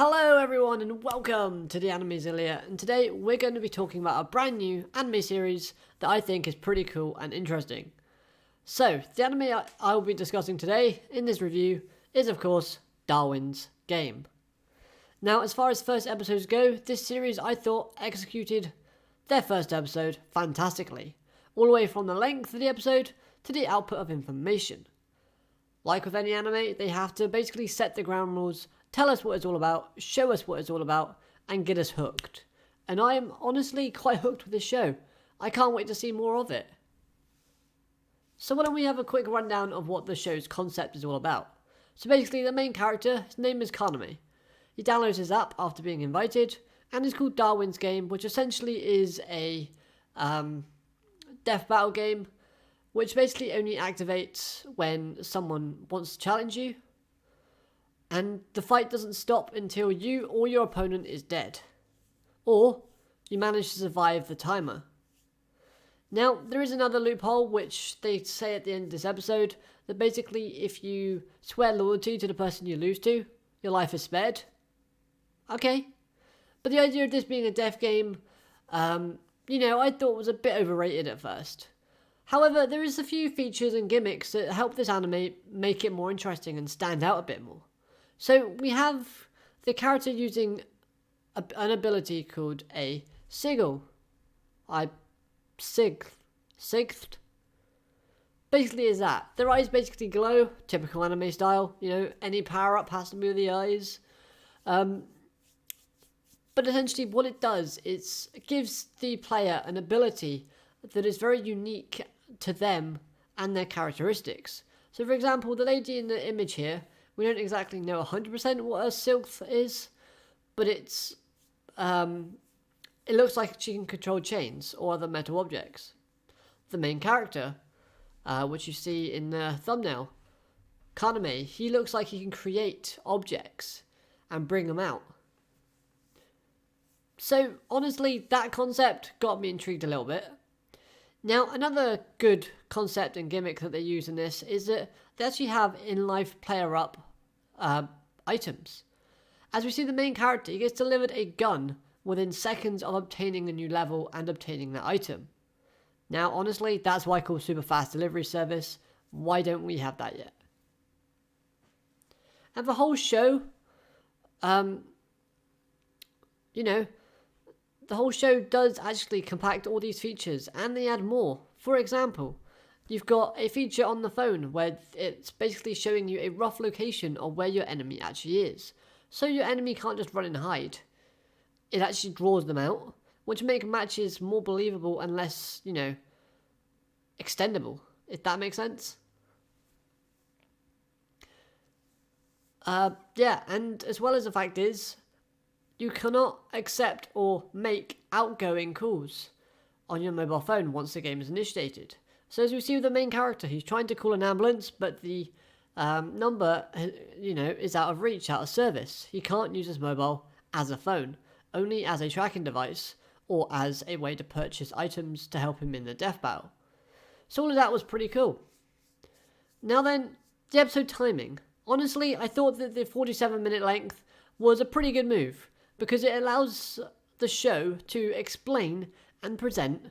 Hello everyone and welcome to the Animezillia, and today we're going to be talking about a brand new anime series that I think is pretty cool and interesting. So, the anime I will be discussing today in this review is of course Darwin's Game. Now, as far as first episodes go, this series I thought executed their first episode fantastically, all the way from the length of the episode to the output of information. Like with any anime, they have to basically set the ground rules, tell us what it's all about, show us what it's all about, and get us hooked. And I am honestly quite hooked with this show. I can't wait to see more of it. So why don't we have a quick rundown of what the show's concept is all about. So basically the main character, his name is Kaname. He downloads his app after being invited, and it's called Darwin's Game, which essentially is a death battle game, which basically only activates when someone wants to challenge you. And the fight doesn't stop until you or your opponent is dead. Or you manage to survive the timer. Now, there is another loophole which they say at the end of this episode, that basically if you swear loyalty to the person you lose to, your life is spared. Okay. But the idea of this being a death game, I thought was a bit overrated at first. However, there is a few features and gimmicks that help this anime make it more interesting and stand out a bit more. So we have the character using an ability called a sigil. Sigthed. Basically is that. Their eyes basically glow, typical anime style. Any power up has to be with the eyes. But essentially what it does is it gives the player an ability that is very unique to them and their characteristics. So for example, the lady in the image here, we don't exactly know 100% what a sylph is, but it looks like she can control chains or other metal objects. The main character, which you see in the thumbnail, Kaname, he looks like he can create objects and bring them out. So honestly, that concept got me intrigued a little bit. Now, another good concept and gimmick that they use in this is that they actually have in-life player-up items. As we see the main character, he gets delivered a gun within seconds of obtaining a new level and obtaining that item. Now, honestly, that's why I call super fast delivery service. Why don't we have that yet? And the whole show, the whole show does actually compact all these features, and they add more. For example, you've got a feature on the phone where it's basically showing you a rough location of where your enemy actually is. So your enemy can't just run and hide. It actually draws them out, which makes matches more believable and less, extendable, if that makes sense. And as well as the fact is, you cannot accept or make outgoing calls on your mobile phone once the game is initiated. So as we see with the main character, he's trying to call an ambulance, but the number, is out of reach, out of service. He can't use his mobile as a phone, only as a tracking device or as a way to purchase items to help him in the death battle. So all of that was pretty cool. Now then, the episode timing. Honestly, I thought that the 47-minute length was a pretty good move, because it allows the show to explain and present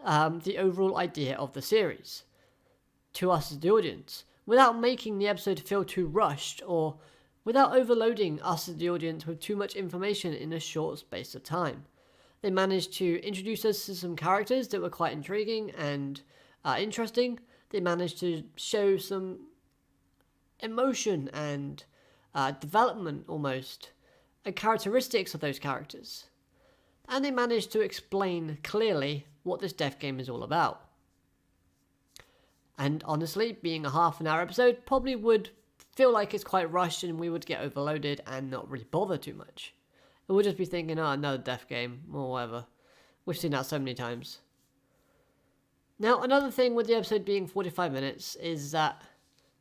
the overall idea of the series to us as the audience, without making the episode feel too rushed or without overloading us as the audience with too much information in a short space of time. They managed to introduce us to some characters that were quite intriguing and interesting. They managed to show some emotion and development almost, and characteristics of those characters. And they managed to explain clearly what this death game is all about. And honestly, being a half an hour episode probably would feel like it's quite rushed and we would get overloaded and not really bother too much. It would just be thinking, another death game, or whatever. We've seen that so many times. Now, another thing with the episode being 45 minutes is that,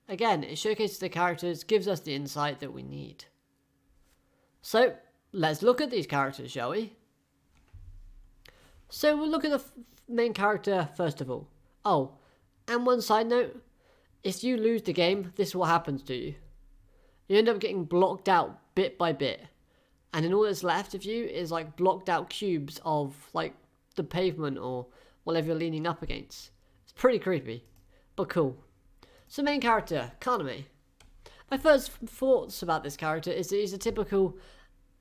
again, it showcases the characters, gives us the insight that we need. So, let's look at these characters, shall we? So, we'll look at the main character first of all. Oh, and one side note, if you lose the game, this is what happens to you. You end up getting blocked out bit by bit. and then all that's left of you is like blocked out cubes of like the pavement or whatever you're leaning up against. It's pretty creepy, but cool. So main character, Kaname. My first thoughts about this character is that he's a typical,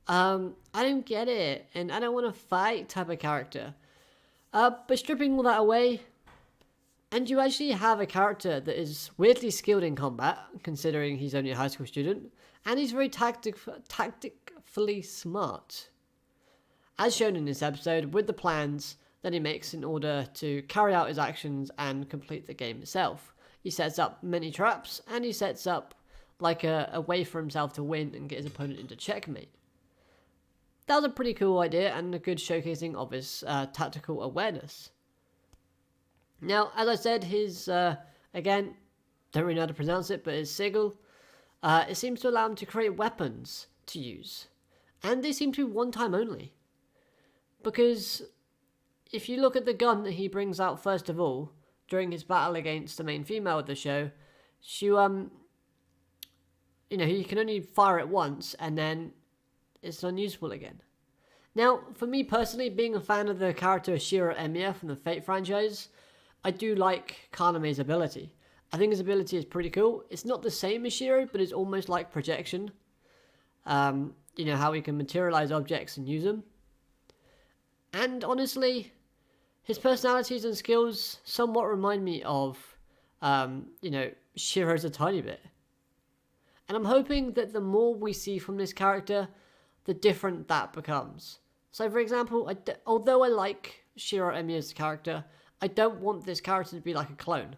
I don't get it, and I don't want to fight type of character. But stripping all that away, and you actually have a character that is weirdly skilled in combat, considering he's only a high school student, and he's very tactically smart. As shown in this episode, with the plans that he makes in order to carry out his actions and complete the game itself. He sets up many traps, and he sets up like a way for himself to win and get his opponent into checkmate. That was a pretty cool idea and a good showcasing of his tactical awareness. Now, as I said, his, again, don't really know how to pronounce it, but his sigil, it seems to allow him to create weapons to use. And they seem to be one time only. Because if you look at the gun that he brings out first of all, during his battle against the main female of the show, she, he can only fire it once and then it's unusable again. Now, for me personally, being a fan of the character Shiro Emiya from the Fate franchise, I do like Kaname's ability. I think his ability is pretty cool. It's not the same as Shiro, but it's almost like projection. How he can materialize objects and use them. And honestly, his personalities and skills somewhat remind me of, Shiro's a tiny bit. And I'm hoping that the more we see from this character, the different that becomes. So, for example, although I like Shiro Emiya's character, I don't want this character to be like a clone.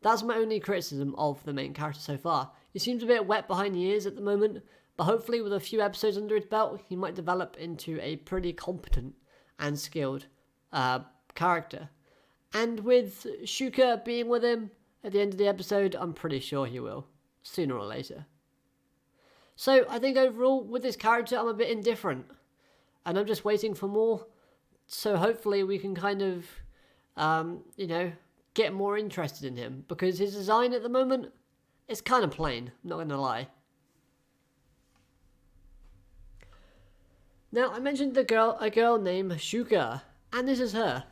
That's my only criticism of the main character so far. He seems a bit wet behind the ears at the moment, but hopefully with a few episodes under his belt, he might develop into a pretty competent and skilled character. And with Shuka being with him at the end of the episode, I'm pretty sure he will, sooner or later. So I think overall, with this character, I'm a bit indifferent. And I'm just waiting for more. So hopefully we can kind of, get more interested in him. Because his design at the moment is kind of plain, not going to lie. Now, I mentioned a girl named Shuka. And this is her.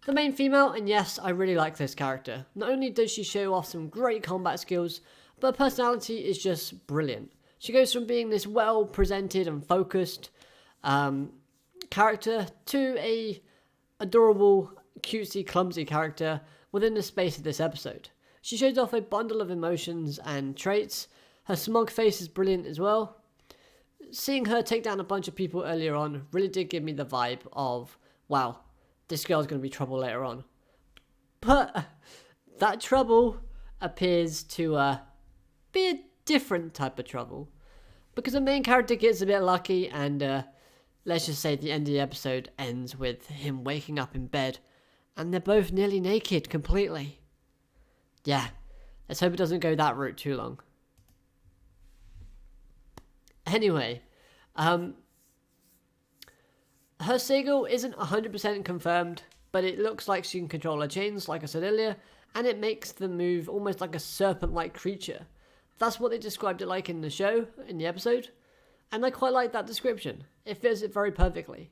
The main female, and yes, I really like this character. Not only does she show off some great combat skills, but her personality is just brilliant. She goes from being this well-presented and focused character to a adorable, cutesy, clumsy character within the space of this episode. She shows off a bundle of emotions and traits. Her smug face is brilliant as well. Seeing her take down a bunch of people earlier on really did give me the vibe of, wow, this girl's going to be trouble later on. But that trouble appears to be a different type of trouble. Because the main character gets a bit lucky and let's just say the end of the episode ends with him waking up in bed and they're both nearly naked completely. Yeah, let's hope it doesn't go that route too long. Anyway, her sigil isn't 100% confirmed, but it looks like she can control her chains, like I said earlier, and it makes them move almost like a serpent-like creature. That's what they described it like in the show, in the episode, and I quite like that description. It fits it very perfectly.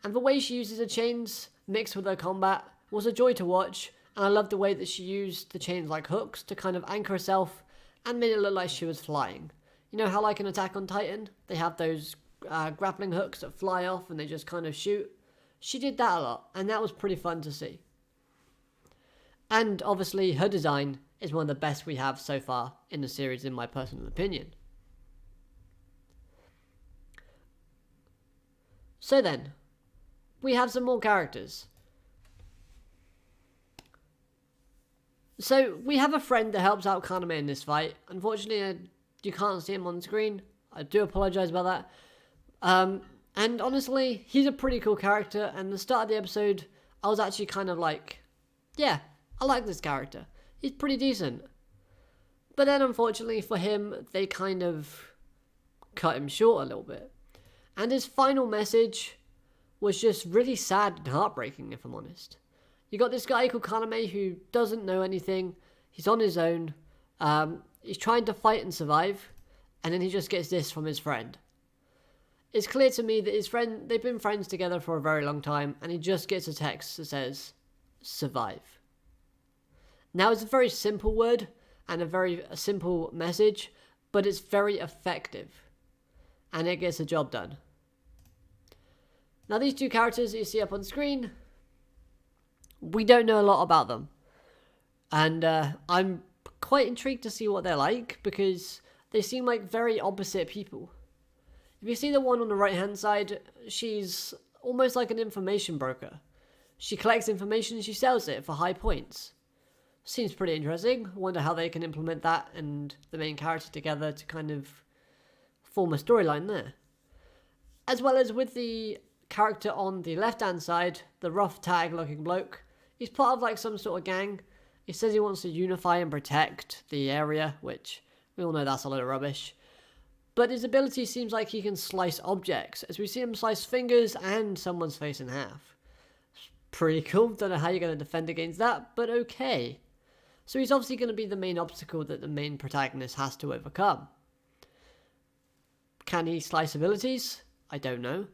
And the way she uses her chains, mixed with her combat, was a joy to watch, and I loved the way that she used the chains like hooks to kind of anchor herself, and made it look like she was flying. You know how like in Attack on Titan, they have those grappling hooks that fly off and they just kind of shoot? She did that a lot, and that was pretty fun to see. And obviously, her design is one of the best we have so far in the series, in my personal opinion. So then, we have some more characters. So, we have a friend that helps out Kaname in this fight. Unfortunately, you can't see him on screen. I do apologise about that. And honestly, he's a pretty cool character, and the start of the episode, I was actually kind of like, yeah, I like this character. He's pretty decent. But then, unfortunately for him, they kind of cut him short a little bit. And his final message was just really sad and heartbreaking, if I'm honest. You got this guy called Kaname who doesn't know anything. He's on his own. He's trying to fight and survive. And then he just gets this from his friend. It's clear to me that they've been friends together for a very long time, and he just gets a text that says, survive. Now, it's a very simple word and a very simple message, but it's very effective, and it gets the job done. Now, these two characters that you see up on screen, we don't know a lot about them, and I'm quite intrigued to see what they're like, because they seem like very opposite people. If you see the one on the right hand side, she's almost like an information broker. She collects information and she sells it for high points. Seems pretty interesting. I wonder how they can implement that and the main character together to kind of form a storyline there. As well as with the character on the left hand side, the rough tag looking bloke, he's part of like some sort of gang. He says he wants to unify and protect the area, which we all know that's a load of rubbish. But his ability seems like he can slice objects, as we see him slice fingers and someone's face in half. Pretty cool. Don't know how you're going to defend against that, but okay. So he's obviously going to be the main obstacle that the main protagonist has to overcome. Can he slice abilities? I don't know.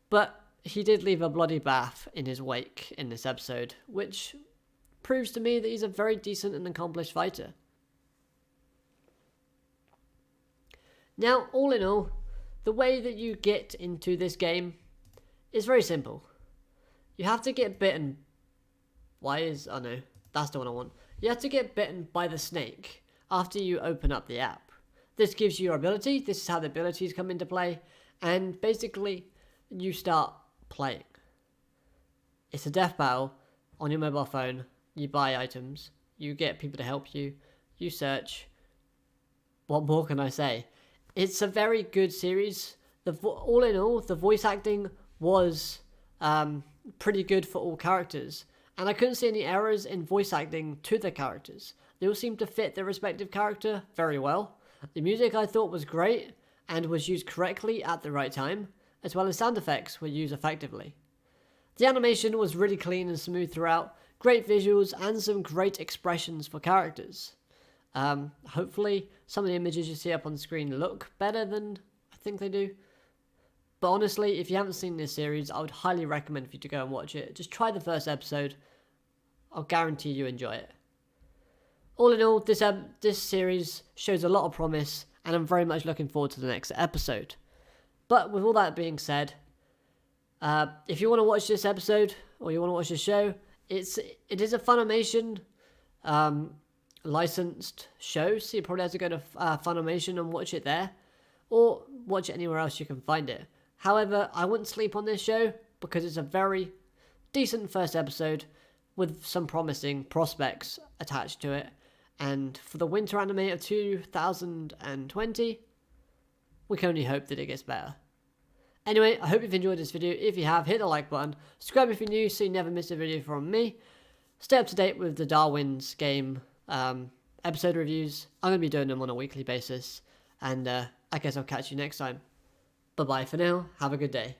But he did leave a bloody bath in his wake in this episode, which proves to me that he's a very decent and accomplished fighter. Now, all in all, the way that you get into this game is very simple. You have to get bitten. Oh no, that's the one I want. You have to get bitten by the snake after you open up the app. This gives you your ability. This is how the abilities come into play. And basically, you start playing. It's a death battle on your mobile phone. You buy items. You get people to help you. You search. What more can I say? It's a very good series. All in all, the voice acting was pretty good for all characters. And I couldn't see any errors in voice acting to the characters. They all seemed to fit their respective character very well. The music I thought was great and was used correctly at the right time, as well as sound effects were used effectively. The animation was really clean and smooth throughout, great visuals and some great expressions for characters. Hopefully some of the images you see up on screen look better than I think they do. But honestly, if you haven't seen this series, I would highly recommend for you to go and watch it. Just try the first episode. I'll guarantee you enjoy it. All in all, this series shows a lot of promise, and I'm very much looking forward to the next episode. But with all that being said, if you want to watch this episode, or you want to watch this show, it is a Funimation licensed show, so you probably have to go to Funimation and watch it there, or watch it anywhere else you can find it. However, I wouldn't sleep on this show because it's a very decent first episode with some promising prospects attached to it, and for the winter anime of 2020, we can only hope that it gets better. Anyway, I hope you've enjoyed this video. If you have, hit the like button, subscribe if you're new so you never miss a video from me. Stay up to date with the Darwin's game episode reviews. I'm going to be doing them on a weekly basis, and I guess I'll catch you next time. Bye bye for now, have a good day.